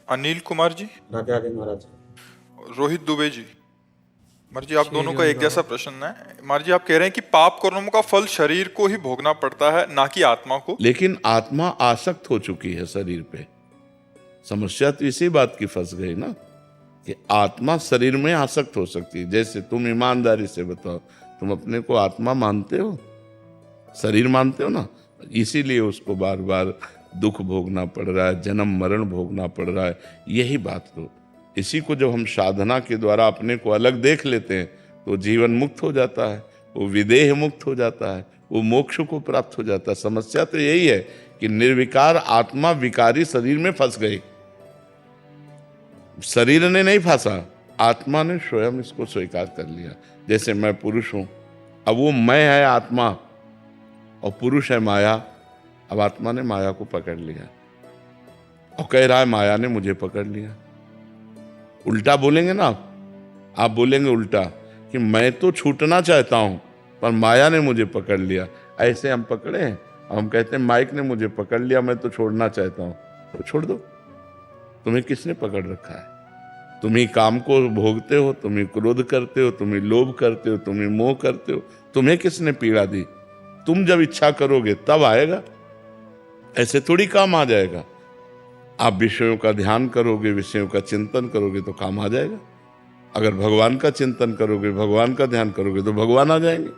अनिल कुमार जी, राधे राधे महाराज। रोहित दुबे जी। महाराज जी, आप दोनों का एक जैसा प्रश्न है। महाराज जी, आप कह रहे हैं कि पाप कर्मों का फल शरीर को ही भोगना पड़ता है, ना कि आत्मा को। लेकिन आत्मा आसक्त हो चुकी है शरीर पे। समस्या तो इसी बात की फंस गई ना कि आत्मा शरीर में आसक्त हो सकती है। जैसे तुम ईमानदारी से बताओ, तुम अपने को आत्मा मानते हो, शरीर मानते हो ना? इसीलिए उसको बार बार दुख भोगना पड़ रहा है, जन्म मरण भोगना पड़ रहा है। यही बात तो, इसी को जब हम साधना के द्वारा अपने को अलग देख लेते हैं तो जीवन मुक्त हो जाता है, वो विदेह मुक्त हो जाता है, वो मोक्ष को प्राप्त हो जाता है। समस्या तो यही है कि निर्विकार आत्मा विकारी शरीर में फंस गई। शरीर ने नहीं फंसा, आत्मा ने स्वयं इसको स्वीकार कर लिया। जैसे मैं पुरुष हूं, अब वो मैं है आत्मा और पुरुष है माया। अब आत्मा ने माया को पकड़ लिया और कह रहा है माया ने मुझे पकड़ लिया। उल्टा बोलेंगे ना आप बोलेंगे उल्टा कि मैं तो छूटना चाहता हूं पर माया ने मुझे पकड़ लिया। ऐसे हम पकड़े हैं, हम कहते हैं माइक ने मुझे पकड़ लिया, मैं तो छोड़ना चाहता हूं। तो छोड़ दो, तुम्हें किसने पकड़ रखा है? तुम ही काम को भोगते हो, तुम ही क्रोध करते हो, तुम ही लोभ करते हो, तुम ही मोह करते हो। तुम्हें किसने पीड़ा दी? तुम जब इच्छा करोगे तब आएगा, ऐसे थोड़ी काम आ जाएगा। आप विषयों का ध्यान करोगे, विषयों का चिंतन करोगे तो काम आ जाएगा। अगर भगवान का चिंतन करोगे, भगवान का ध्यान करोगे तो भगवान आ जाएंगे।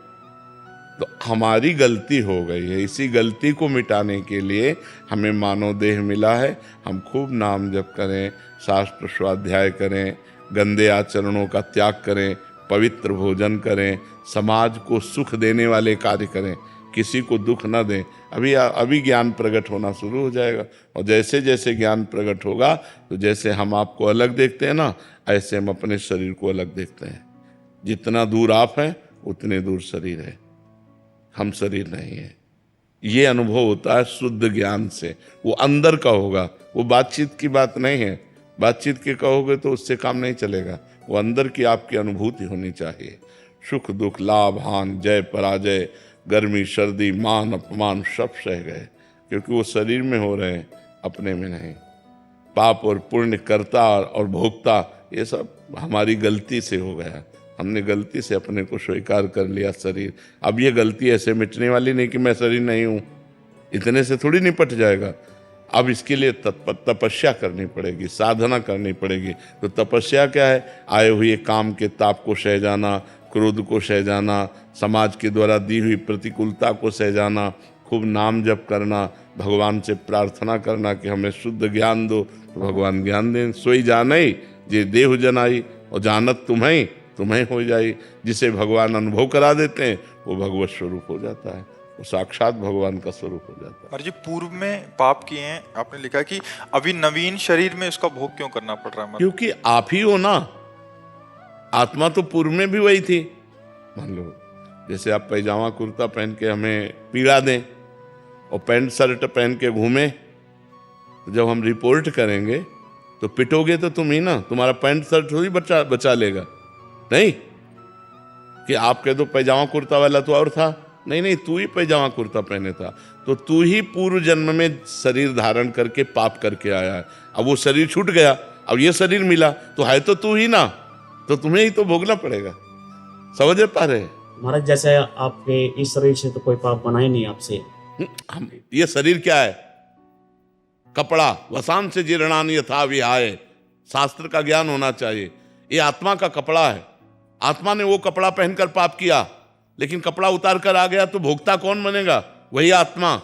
तो हमारी गलती हो गई है, इसी गलती को मिटाने के लिए हमें मानव देह मिला है। हम खूब नाम जप करें, शास्त्र स्वाध्याय करें, गंदे आचरणों का त्याग करें, पवित्र भोजन करें, समाज को सुख देने वाले कार्य करें, किसी को दुख न दें। अभी ज्ञान प्रकट होना शुरू हो जाएगा और जैसे जैसे ज्ञान प्रकट होगा तो जैसे हम आपको अलग देखते हैं ना, ऐसे हम अपने शरीर को अलग देखते हैं। जितना दूर आप हैं उतने दूर शरीर है, हम शरीर नहीं है। ये अनुभव होता है शुद्ध ज्ञान से, वो अंदर का होगा, वो बातचीत की बात नहीं है। बातचीत के कहोगे तो उससे काम नहीं चलेगा, वो अंदर की आपकी अनुभूति होनी चाहिए। सुख दुख, लाभ हानि, जय पराजय, गर्मी सर्दी, मान अपमान सब सह गए, क्योंकि वो शरीर में हो रहे हैं, अपने में नहीं। पाप और पुण्य, कर्ता और भोक्ता, ये सब हमारी गलती से हो गया। हमने गलती से अपने को स्वीकार कर लिया शरीर। अब ये गलती ऐसे मिटने वाली नहीं कि मैं शरीर नहीं हूँ, इतने से थोड़ी निपट जाएगा। अब इसके लिए तपस्या करनी पड़ेगी, साधना करनी पड़ेगी। तो तपस्या क्या है? आए हुए काम के ताप को सह जाना, क्रोध को सह जाना, समाज के द्वारा दी हुई प्रतिकूलता को सह जाना, खूब नाम जप करना, भगवान से प्रार्थना करना कि हमें शुद्ध ज्ञान दो, तो भगवान ज्ञान दें। सोई जानई जे देहु जनाई, और जानत तुम्हें तुम्हें हो जाई। जिसे भगवान अनुभव करा देते हैं वो भगवत स्वरूप हो जाता है, वो साक्षात भगवान का स्वरूप हो जाता है। महाराज जी, पूर्व में पाप किए हैं, आपने लिखा कि अभी नवीन शरीर में इसका भोग क्यों करना पड़ रहा है? क्योंकि आप ही हो ना, आत्मा तो पूर्व में भी वही थी। मान लो जैसे आप पैजामा कुर्ता पहन के हमें पीड़ा दें और पैंट शर्ट पहन के घूमें, तो जब हम रिपोर्ट करेंगे तो पिटोगे तो तुम ही ना, तुम्हारा पैंट शर्ट थोड़ी बचा लेगा। नहीं कि आप कह दो पैजामा कुर्ता वाला तो और था, नहीं नहीं, तू ही पैजामा कुर्ता पहने था, तो तू ही पूर्व जन्म में शरीर धारण करके पाप करके आया है। अब वो शरीर छूट गया, अब ये शरीर मिला, तो है तो तू ही ना, तो तुम्हें ही तो भोगना पड़ेगा। समझ पा रहे? महाराज जैसे आपके इस शरीर से तो कोई पाप बना ही नहीं आपसे। हम ये शरीर क्या है? कपड़ा, वसान से जीर्णान यथा विहाय। शास्त्र का ज्ञान होना चाहिए। ये आत्मा का कपड़ा है, आत्मा ने वो कपड़ा पहनकर पाप किया, लेकिन कपड़ा उतार कर आ गया तो भोक्ता कौन बनेगा? वही आत्मा।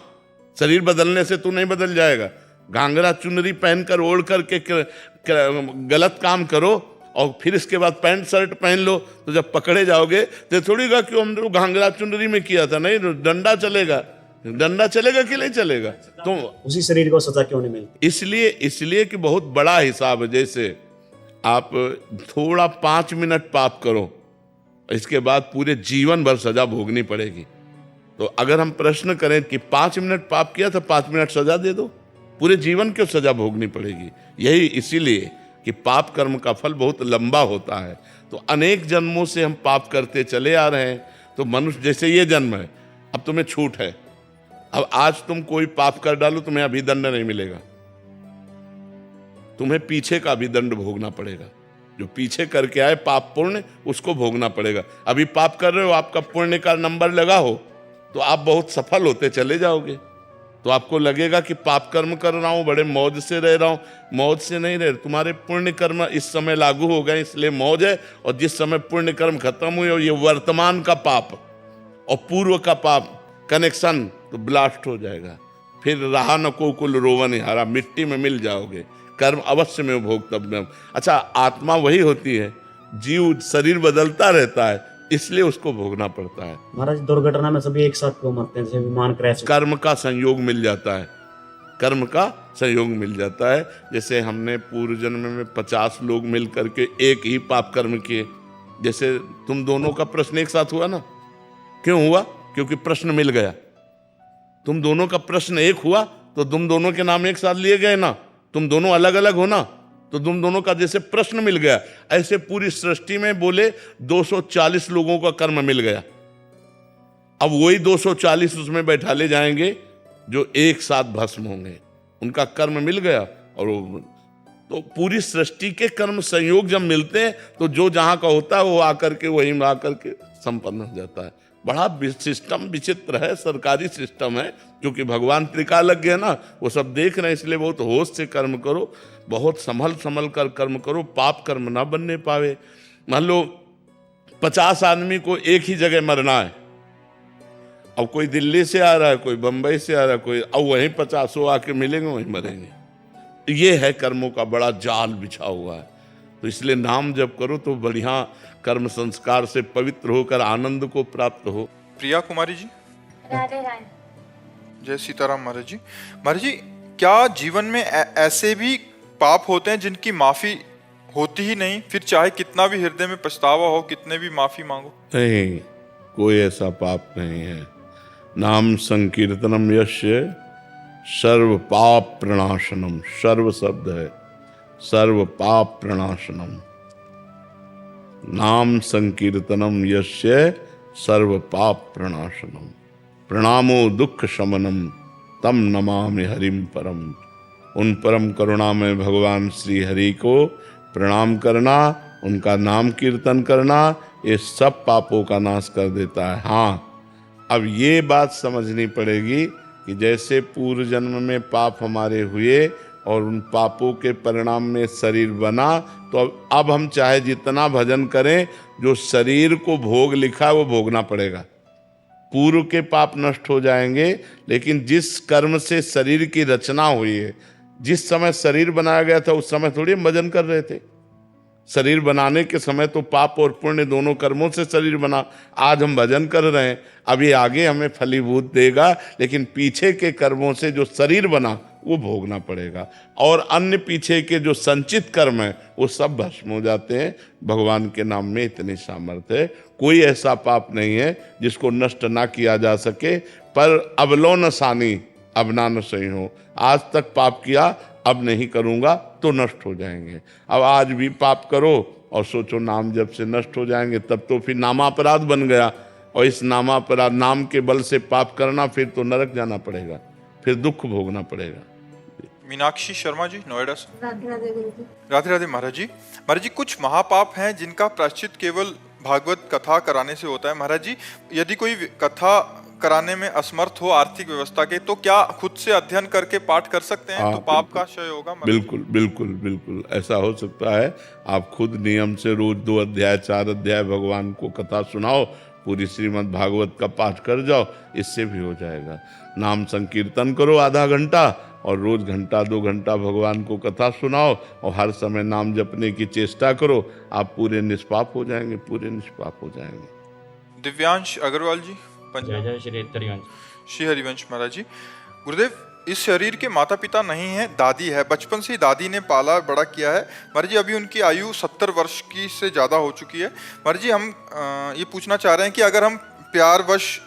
शरीर बदलने से तू नहीं बदल जाएगा। घाघरा चुनरी पहनकर ओढ़ करके गलत काम करो और फिर इसके बाद पैंट शर्ट पहन लो, तो जब पकड़े जाओगे तो थोड़ी गा कि हमने घाघरा चुनरी में किया था। नहीं, डंडा चलेगा। डंडा चलेगा कि नहीं चलेगा? तो उसी शरीर को सजा क्यों नहीं मिलती? इसलिए कि बहुत बड़ा हिसाब है। जैसे आप थोड़ा 5 मिनट पाप करो, इसके बाद पूरे जीवन भर सजा भोगनी पड़ेगी। तो अगर हम प्रश्न करें कि 5 मिनट पाप किया तो 5 मिनट सजा दे दो, पूरे जीवन क्यों सजा भोगनी पड़ेगी? यही इसीलिए कि पाप कर्म का फल बहुत लंबा होता है। तो अनेक जन्मों से हम पाप करते चले आ रहे हैं। तो मनुष्य जैसे ये जन्म है, अब तुम्हें छूट है, अब आज तुम कोई पाप कर डालो, तुम्हें अभी दंड नहीं मिलेगा। तुम्हें पीछे का भी दंड भोगना पड़ेगा। जो पीछे करके आए पाप पुण्य, उसको भोगना पड़ेगा। अभी पाप कर रहे हो, आपका पुण्य का नंबर लगा हो तो आप बहुत सफल होते चले जाओगे। तो आपको लगेगा कि पाप कर्म कर रहा हूं, बड़े मौज से रह रहा हूं। मौज से नहीं रह, तुम्हारे पुण्य कर्म इस समय लागू हो गए इसलिए मौज है। और जिस समय पुण्य कर्म खत्म हुए और ये वर्तमान का पाप और पूर्व का पाप कनेक्शन, तो ब्लास्ट हो जाएगा। फिर रहा न को कुल रोवन हारा, मिट्टी में मिल जाओगे। कर्म अवश्य में भोक्तव्यम। अच्छा, आत्मा वही होती है, जीव शरीर बदलता रहता है, इसलिए उसको भोगना पड़ता है। महाराज दुर्घटना में सभी एक साथ क्यों मरते हैं, जैसे विमान क्रैश? कर्म का संयोग मिल जाता है, कर्म का संयोग मिल जाता है। जैसे हमने पूर्व जन्म में 50 लोग मिल करके एक ही पाप कर्म किए। जैसे तुम दोनों का प्रश्न एक साथ हुआ ना, क्यों हुआ? क्योंकि प्रश्न मिल गया। तुम दोनों का प्रश्न एक हुआ तो तुम दोनों के नाम एक साथ लिए गए ना। तुम दोनों अलग अलग हो ना, तो तुम दोनों का जैसे प्रश्न मिल गया, ऐसे पूरी सृष्टि में बोले 240 लोगों का कर्म मिल गया। अब वही 240 उसमें बैठा ले जाएंगे जो एक साथ भस्म होंगे, उनका कर्म मिल गया। और तो पूरी सृष्टि के कर्म संयोग जब मिलते हैं तो जो जहां का होता है वो आकर के वहीं आकर के संपन्न हो जाता है। बड़ा सिस्टम विचित्र है, सरकारी सिस्टम है, क्योंकि भगवान त्रिकालज्ञ है ना, वो सब देख रहे हैं। इसलिए बहुत होश से कर्म करो, बहुत संभल कर कर्म करो, पाप कर्म ना बनने पावे। मान लो 50 आदमी को एक ही जगह मरना है। अब कोई दिल्ली से आ रहा है, कोई बंबई से आ रहा है, कोई, अब वहीं 50 आके मिलेंगे, वहीं मरेंगे। ये है कर्मों का बड़ा जाल बिछा हुआ है। तो इसलिए नाम जप करो तो बढ़िया कर्म संस्कार से पवित्र होकर आनंद को प्राप्त हो। प्रिया कुमारी जी, राधे राधे। जय सीताराम। महाराज जी, महाराज जी, क्या जीवन में ऐसे भी पाप होते हैं जिनकी माफी होती ही नहीं, फिर चाहे कितना भी हृदय में पछतावा हो, कितने भी माफी मांगो? नहीं, कोई ऐसा पाप नहीं है। नाम संकीर्तनम यस्य सर्व पाप प्रणाशनम। सर्व शब्द है, सर्व पाप प्रणाशनम। नाम संकीर्तनम यस्य सर्व पाप प्रणाशनम। प्रणामो दुख शमनम तम नमामि हरिम परम। उन परम करुणामय भगवान श्री हरि को प्रणाम करना, उनका नाम कीर्तन करना, ये सब पापों का नाश कर देता है। हाँ, अब ये बात समझनी पड़ेगी कि जैसे पूर्व जन्म में पाप हमारे हुए और उन पापों के परिणाम में शरीर बना, तो अब हम चाहे जितना भजन करें, जो शरीर को भोग लिखा है वो भोगना पड़ेगा। पूर्व के पाप नष्ट हो जाएंगे, लेकिन जिस कर्म से शरीर की रचना हुई है, जिस समय शरीर बनाया गया था उस समय थोड़ी हम भजन कर रहे थे। शरीर बनाने के समय तो पाप और पुण्य दोनों कर्मों से शरीर बना। आज हम भजन कर रहे हैं, अब ये आगे हमें फलीभूत देगा, लेकिन पीछे के कर्मों से जो शरीर बना वो भोगना पड़ेगा। और अन्य पीछे के जो संचित कर्म है वो सब भस्म हो जाते हैं। भगवान के नाम में इतनी सामर्थ्य है, कोई ऐसा पाप नहीं है जिसको नष्ट ना किया जा सके। पर अबलो न सानी अब ना न सही हो। आज तक पाप किया, अब नहीं करूँगा तो नष्ट हो जाएंगे। अब आज भी पाप करो और सोचो नाम जब से नष्ट हो जाएंगे, तब तो फिर नामापराध बन गया। और इस नामापराध, नाम के बल से पाप करना, फिर तो नरक जाना पड़ेगा, फिर दुख भोगना पड़ेगा। मीनाक्षी शर्मा जी, नोएडा से। राधे राधे गुरु जी। राधे राधे महाराज जी। महाराज जी, कुछ महापाप हैं जिनका प्रायश्चित केवल भागवत कथा कराने से होता है। महाराज जी, यदि कोई कथा कराने में असमर्थ हो आर्थिक व्यवस्था के, तो क्या खुद से अध्ययन करके पाठ कर सकते हैं? तो पाप का क्षय होगा? बिल्कुल बिल्कुल बिल्कुल ऐसा हो सकता है। आप खुद नियम से रोज 2 अध्याय 4 अध्याय भगवान को कथा सुनाओ, पूरी श्रीमद् भागवत का पाठ कर जाओ, इससे भी हो जाएगा। नाम संकीर्तन करो आधा घंटा, और रोज घंटा 2 घंटा भगवान को कथा सुनाओ, और हर समय नाम जपने की चेष्टा करो। आप पूरे निष्पाप हो जाएंगे, पूरे निष्पाप हो जाएंगे। दिव्यांश अग्रवाल जी, जय जय श्री हरिवंश। श्री हरिवंश। महाराज जी, गुरुदेव, इस शरीर के माता पिता नहीं है, दादी है। बचपन से ही दादी ने पाला बड़ा किया है। महाराज जी, अभी उनकी आयु 70 वर्ष की से ज़्यादा हो चुकी है। महाराज जी, हम ये पूछना चाह रहे हैं कि अगर हम प्यारवश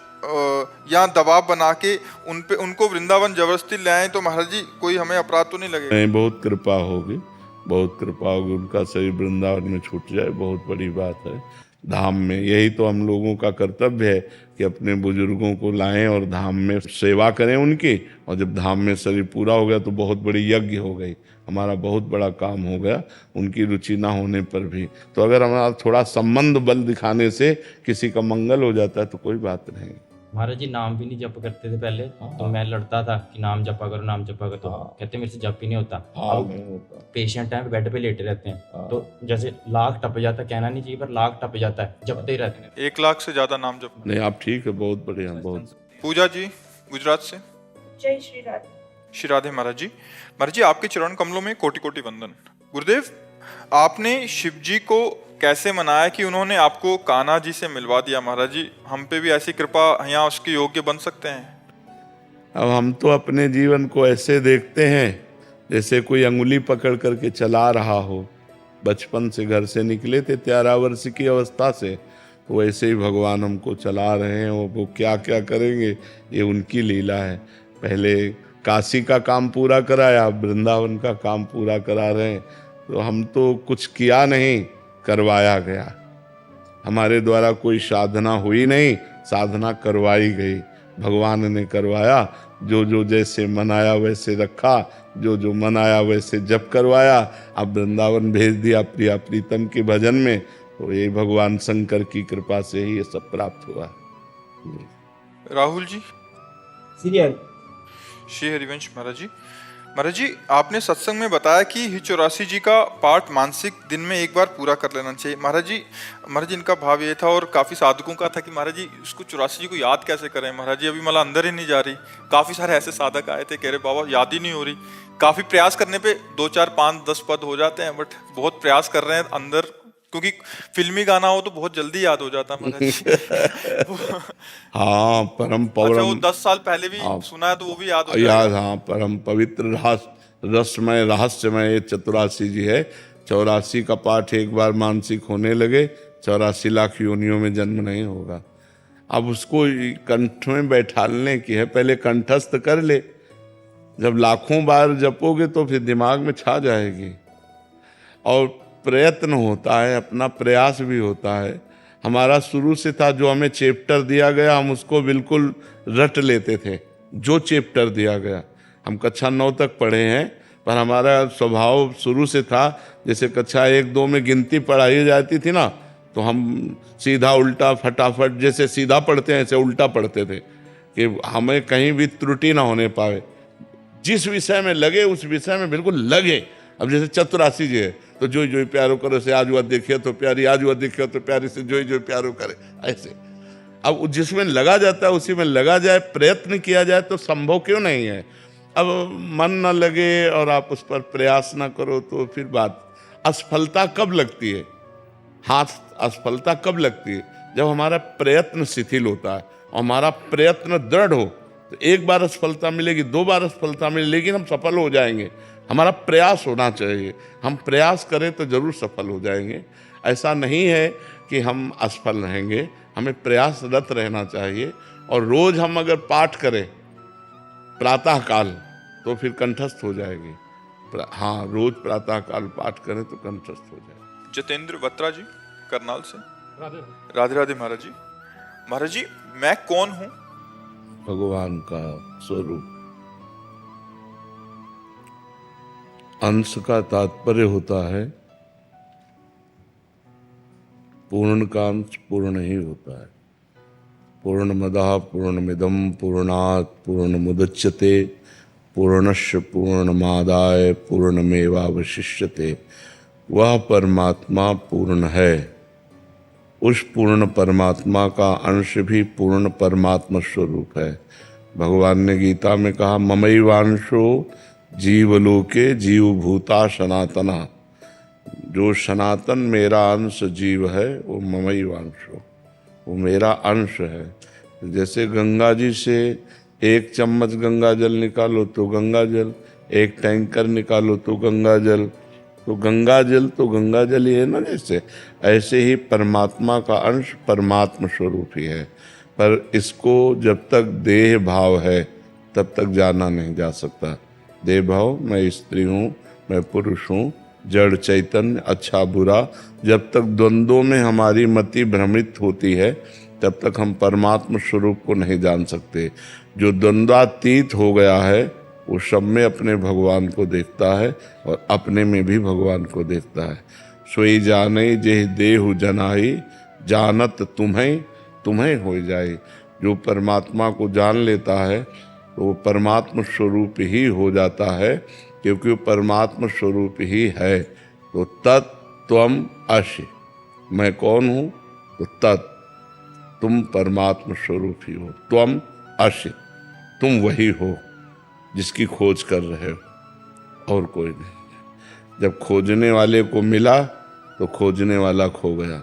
या दबाव बना के उनको वृंदावन जबरदस्ती ले आए, तो महाराज जी कोई हमें अपराध तो नहीं लगेगा? नहीं, बहुत कृपा होगी, बहुत कृपा होगी। उनका शरीर वृंदावन में छूट जाए, बहुत बड़ी बात है। धाम में। यही तो हम लोगों का कर्तव्य है कि अपने बुजुर्गों को लाएं और धाम में सेवा करें उनकी, और जब धाम में शरीर पूरा हो गया तो बहुत बड़ी यज्ञ हो गई, हमारा बहुत बड़ा काम हो गया उनकी रुचि ना होने पर भी। तो अगर हमारा थोड़ा संबंध बल दिखाने से किसी का मंगल हो जाता है तो कोई बात नहीं। महाराज जी नाम भी नहीं जप करते थे पहले, तो मैं लड़ता था कि नाम जपा करो नाम जपा करो, तो कहते मेरे से जप ही नहीं होता। अब नहीं होता। पेशेंट है बेड पे लेटे रहते हैं, तो जैसे लाख टप जाता है, कहना नहीं चाहिए पर लाख टप जाता है, जपते ही रहते हैं। 1 लाख से ज्यादा नाम जप। नहीं आप ठीक है, बहुत बढ़िया, बहुत। पूजा जी गुजरात से। जय श्री राधे। श्री राधे महाराज जी। महाराज जी आपके चरण कमलों में कोटि कोटि वंदन। गुरुदेव, आपने शिव जी को कैसे मनाया कि उन्होंने आपको कान्हा जी से मिलवा दिया? महाराज जी हम पे भी ऐसी कृपा, यहाँ उसके योग्य बन सकते हैं? अब हम तो अपने जीवन को ऐसे देखते हैं जैसे कोई अंगुली पकड़ करके चला रहा हो। बचपन से घर से निकले थे 13 वर्ष की अवस्था से, तो वैसे ही भगवान हमको चला रहे हैं। वो क्या क्या करेंगे ये उनकी लीला है। पहले काशी का काम पूरा कराया, वृंदावन का काम पूरा करा रहे हैं। तो हम तो कुछ किया नहीं, करवाया गया। हमारे द्वारा कोई साधना हुई नहीं, साधना करवाई गई, भगवान ने करवाया। जो जो जैसे मनाया वैसे रखा, जो जो मनाया वैसे जप करवाया। अब वृंदावन भेज दिया प्रिया प्रीतम के भजन में, तो ये भगवान शंकर की कृपा से ही ये सब प्राप्त हुआ है। राहुल जी। सीरियल श्री हरिवंश महाराज जी। महाराज जी आपने सत्संग में बताया कि ही 84 जी का पाठ मानसिक दिन में एक बार पूरा कर लेना चाहिए। महाराज जी इनका भाव ये था, और काफ़ी साधकों का था कि महाराज जी उसको 84 जी को याद कैसे करें? महाराज जी अभी मला अंदर ही नहीं जा रही। काफ़ी सारे ऐसे साधक आए थे, कह रहे बाबा याद ही नहीं हो रही। काफ़ी प्रयास करने पे 2 4 5 10 पद हो जाते हैं, बट बहुत प्रयास कर रहे हैं अंदर, क्योंकि फिल्मी गाना हो तो बहुत जल्दी याद हो जाता है महाराज जी। हाँ परम पौरम। अच्छा वो 10 साल पहले भी सुना है तो वो भी याद हो याद, हाँ परम पवित्र रसमय रहस्यमय 84 जी है। 84 का पाठ एक बार मानसिक होने लगे 84 लाख योनियों में जन्म नहीं होगा। अब उसको कंठ में बैठालने की है, पहले कंठस्थ कर ले, जब लाखों बार जपोगे तो फिर दिमाग में छा जाएगी। और प्रयत्न होता है, अपना प्रयास भी होता है। हमारा शुरू से था, जो हमें चैप्टर दिया गया हम उसको बिल्कुल रट लेते थे। जो चैप्टर दिया गया, हम कक्षा 9 तक पढ़े हैं, पर हमारा स्वभाव शुरू से था, जैसे कक्षा 1 2 में गिनती पढ़ाई जाती थी ना, तो हम सीधा उल्टा फटाफट, जैसे सीधा पढ़ते हैं ऐसे उल्टा पढ़ते थे कि हमें कहीं भी त्रुटि ना होने पाए। जिस विषय में लगे उस विषय में बिल्कुल लगे। अब जैसे 84 जी है तो जो जो प्यारो करो से आज हुआ देखिए तो प्यारी, आज हुआ देखिए तो प्यारी से जो जो प्यारो करे, ऐसे। अब जिसमें लगा जाता है उसी में लगा जाए, प्रयत्न किया जाए तो संभव क्यों नहीं है। अब मन न लगे और आप उस पर प्रयास ना करो तो फिर बात, असफलता कब लगती है? हाथ असफलता कब लगती है? जब हमारा प्रयत्न शिथिल होता है और हमारा प्रयत्न दृढ़ हो। तो एक बार असफलता मिलेगी, 2 बार असफलता मिलेगी, लेकिन हम सफल हो जाएंगे। हमारा प्रयास होना चाहिए, हम प्रयास करें तो जरूर सफल हो जाएंगे। ऐसा नहीं है कि हम असफल रहेंगे, हमें प्रयासरत रहना चाहिए। और रोज हम अगर पाठ करें प्रातः काल तो फिर कंठस्थ हो जाएगी। हाँ, रोज प्रातः काल पाठ करें तो कंठस्थ हो जाएगी। जितेंद्र बत्रा जी करनाल से। राधे राधे महाराज जी। महाराज जी मैं कौन हूँ? भगवान का स्वरूप। अंश का तात्पर्य होता है पूर्ण का अंश पूर्ण ही होता है। पूर्णमदः पूर्णमिदं पूर्णात् पूर्णमुदच्यते पूर्णस्य पूर्णमादाय पूर्णमेवावशिष्यते। वह परमात्मा पूर्ण है। उस पूर्ण परमात्मा का अंश भी पूर्ण परमात्मा स्वरूप है। भगवान ने गीता में कहा, ममैवांशो जीवलोके जीवभूता सनातना। जो सनातन मेरा अंश जीव है वो ममैवांशो, वो मेरा अंश है। जैसे गंगा जी से 1 चम्मच गंगा जल निकालो तो गंगा जल, 1 टैंकर निकालो तो गंगा जल, तो गंगा जल तो गंगा जल ही है ना। जैसे ऐसे ही परमात्मा का अंश परमात्मा स्वरूप ही है। पर इसको जब तक देह भाव है तब तक जाना नहीं जा सकता। देह भाव, मैं स्त्री हूँ, मैं पुरुष हूँ, जड़ चैतन्य, अच्छा बुरा। जब तक द्वंद्वों में हमारी मति भ्रमित होती है तब तक हम परमात्म स्वरूप को नहीं जान सकते। जो द्वंद्वातीत हो गया है वो सब में अपने भगवान को देखता है और अपने में भी भगवान को देखता है। सोई जाने जेह देहु जनाई, जानत तुम्हें तुम्हें हो जाए। जो परमात्मा को जान लेता है तो वो परमात्म स्वरूप ही हो जाता है, क्योंकि वो परमात्म स्वरूप ही है। तो तत्त्वम अस्य, मैं कौन हूँ? तो तत्, तुम परमात्म स्वरूप ही हो। त्वम अस्य, तुम वही हो जिसकी खोज कर रहे हो, और कोई नहीं। जब खोजने वाले को मिला तो खोजने वाला खो गया।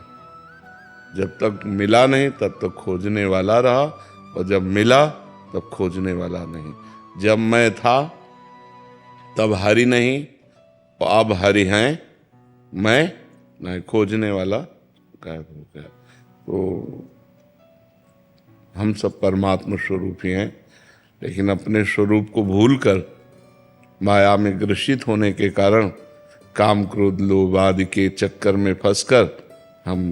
जब तक मिला नहीं तब तक खोजने वाला रहा, और जब मिला तब खोजने वाला नहीं। जब मैं था तब हरि नहीं, और अब हरि हैं, मैं नहीं। खोजने वाला गायब हो गया। तो हम सब परमात्मा स्वरूप ही हैं, लेकिन अपने स्वरूप को भूलकर माया में ग्रसित होने के कारण काम क्रोध लोभ आदि के चक्कर में फंसकर हम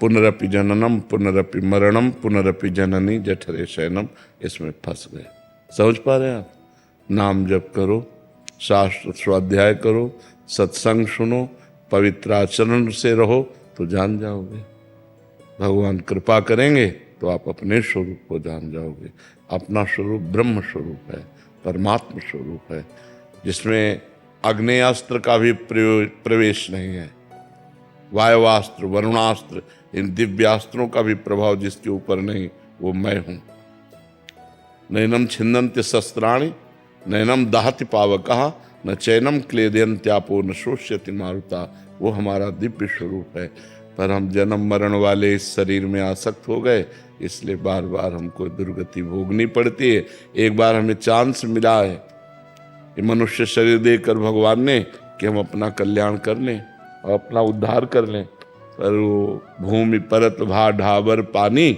पुनरपि जननम पुनरपि मरणम पुनरपि जननी जठरे शयनम, इसमें फंस गए। समझ पा रहे हैं आप? नाम जप करो, शास्त्र स्वाध्याय करो, सत्संग सुनो, पवित्र आचरण से रहो तो जान जाओगे। भगवान कृपा करेंगे तो आप अपने स्वरूप को जान जाओगे। अपना स्वरूप ब्रह्म स्वरूप है, परमात्मा स्वरूप है, जिसमें आग्नेयास्त्र का भी प्रवेश नहीं है। वायुवास्त्र, वरुणास्त्र, इन दिव्यास्त्रों का भी प्रभाव जिसके ऊपर नहीं, वो मैं हूँ। नैनम छिन्दन्ति शस्त्राणि नैनम दाहति पावकः न चैनम क्लेदयन्त्यापो न शोष्यति मारुता। वो हमारा दिव्य स्वरूप है, पर हम जन्म मरण वाले इस शरीर में आसक्त हो गए, इसलिए बार बार हमको दुर्गति भोगनी पड़ती है। एक बार हमें चांस मिला है ये मनुष्य शरीर देकर भगवान ने कि हम अपना कल्याण कर लें और अपना उद्धार कर लें, पर वो भूमि परत भा ढाबर पानी,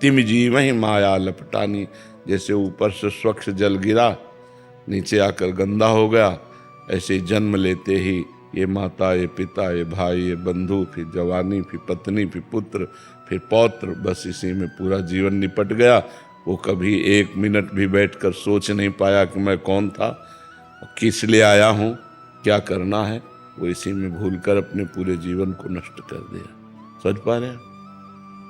तिम जीव ही माया लपटानी। जैसे ऊपर से स्वच्छ जल गिरा नीचे आकर गंदा हो गया, ऐसे जन्म लेते ही ये माता, ये पिता, ये भाई, ये बंधु, फिर जवानी, फिर पत्नी, फिर पुत्र, फिर पौत्र, बस इसी में पूरा जीवन निपट गया। वो कभी एक मिनट भी बैठकर सोच नहीं पाया कि मैं कौन था, किस लिए आया हूँ, क्या करना है। वो इसी में भूलकर अपने पूरे जीवन को नष्ट कर दिया। समझ पा रहे हैं?